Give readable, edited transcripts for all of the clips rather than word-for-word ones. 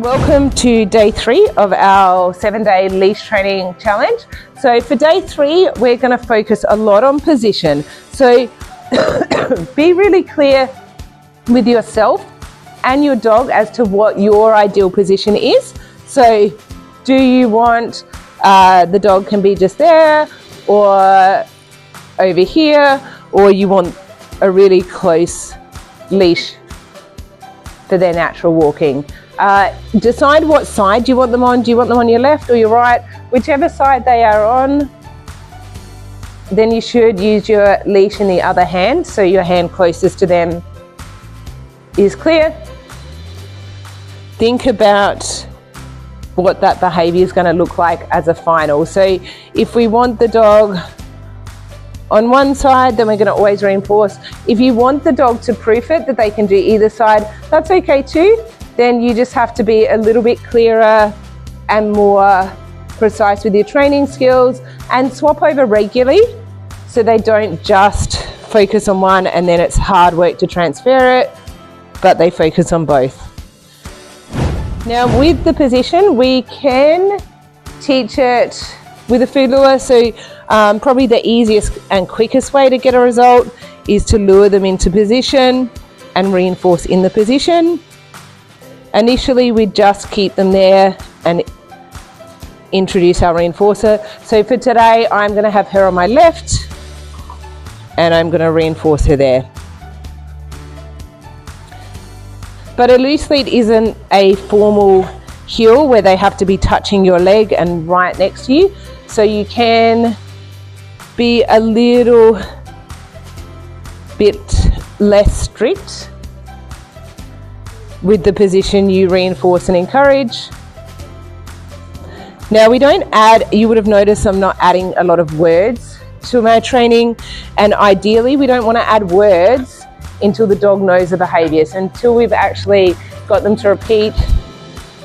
Welcome to day 3 of our 7-day leash training challenge. So for day 3, we're going to focus a lot on position. So be really clear with yourself and your dog as to what your ideal position is. So do you want the dog can be just there or over here, or you want a really close leash for their natural walking? Decide what side you want them on. Do you want them on your left or your right? Whichever side they are on, then you should use your leash in the other hand, so your hand closest to them is clear. Think about what that behavior is going to look like as a final. So if we want the dog on one side, then we're going to always reinforce. If you want the dog to proof it that they can do either side, that's okay too. Then you just have to be a little bit clearer and more precise with your training skills, and swap over regularly so they don't just focus on one and then it's hard work to transfer it, but they focus on both. Now with the position, we can teach it with a food lure. So probably the easiest and quickest way to get a result is to lure them into position and reinforce in the position. Initially, we just keep them there and introduce our reinforcer. So for today, I'm going to have her on my left and I'm going to reinforce her there. But a loose lead isn't a formal heel where they have to be touching your leg and right next to you. So you can be a little bit less strict with the position you reinforce and encourage. Now we don't add, you would have noticed I'm not adding a lot of words to my training, and ideally we don't want to add words until the dog knows the behaviours, until we've actually got them to repeat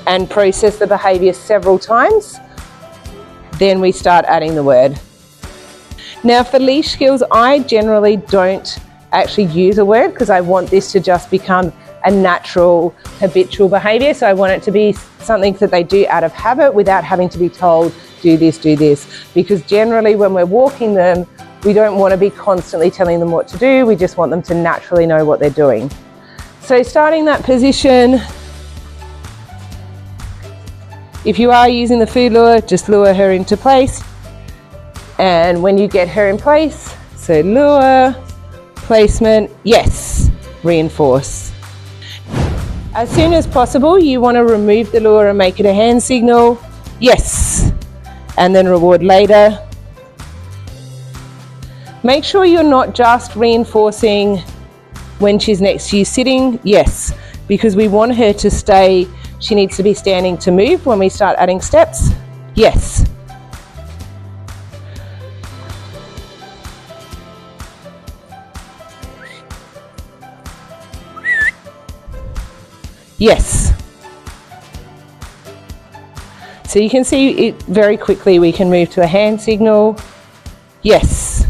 and process the behaviour several times, then we start adding the word. Now for leash skills, I generally don't actually use a word because I want this to just become a natural habitual behaviour. So I want it to be something that they do out of habit without having to be told, do this, because generally when we're walking them, we don't want to be constantly telling them what to do. We just want them to naturally know what they're doing. So starting that position, if you are using the food lure, just lure her into place. And when you get her in place, so lure, placement, yes, reinforce. As soon as possible, you want to remove the lure and make it a hand signal, yes, and then reward later. Make sure you're not just reinforcing when she's next to you sitting, yes, because we want her to stay, she needs to be standing to move when we start adding steps, yes. Yes. So you can see it very quickly, we can move to a hand signal, yes.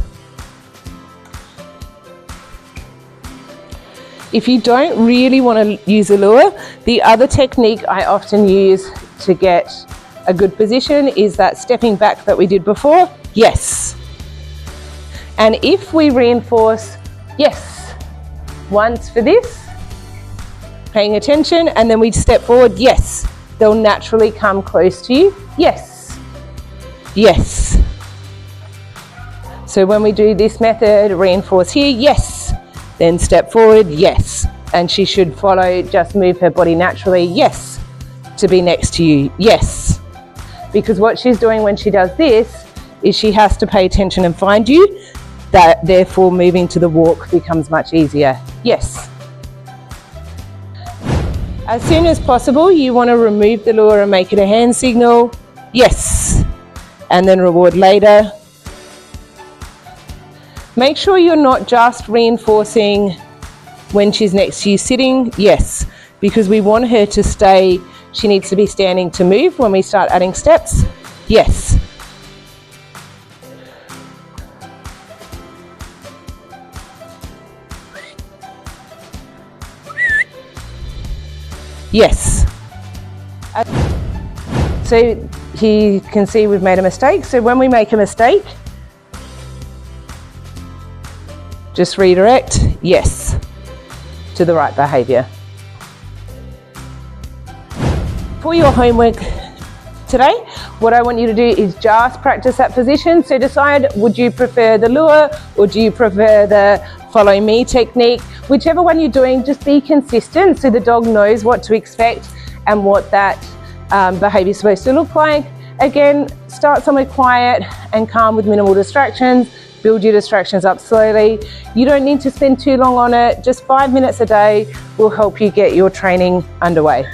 If you don't really want to use a lure, the other technique I often use to get a good position is that stepping back that we did before, yes. And if we reinforce, yes, once for this, paying attention, and then we step forward, yes, they'll naturally come close to you, yes, yes. So when we do this method, reinforce here, yes, then step forward, yes, and she should follow, just move her body naturally, yes, to be next to you, yes. Because what she's doing when she does this is she has to pay attention and find you, that therefore moving to the walk becomes much easier, yes. As soon as possible, you want to remove the lure and make it a hand signal, yes, and then reward later. Make sure you're not just reinforcing when she's next to you sitting, yes, because we want her to stay, she needs to be standing to move when we start adding steps, yes. Yes. So you can see we've made a mistake. So when we make a mistake, just redirect yes to the right behaviour. For your homework today, what I want you to do is just practice that position. So decide, would you prefer the lure or do you prefer the follow me technique? Whichever one you're doing, just be consistent so the dog knows what to expect and what that behaviour is supposed to look like. Again, start somewhere quiet and calm with minimal distractions. Build your distractions up slowly. You don't need to spend too long on it. Just 5 minutes a day will help you get your training underway.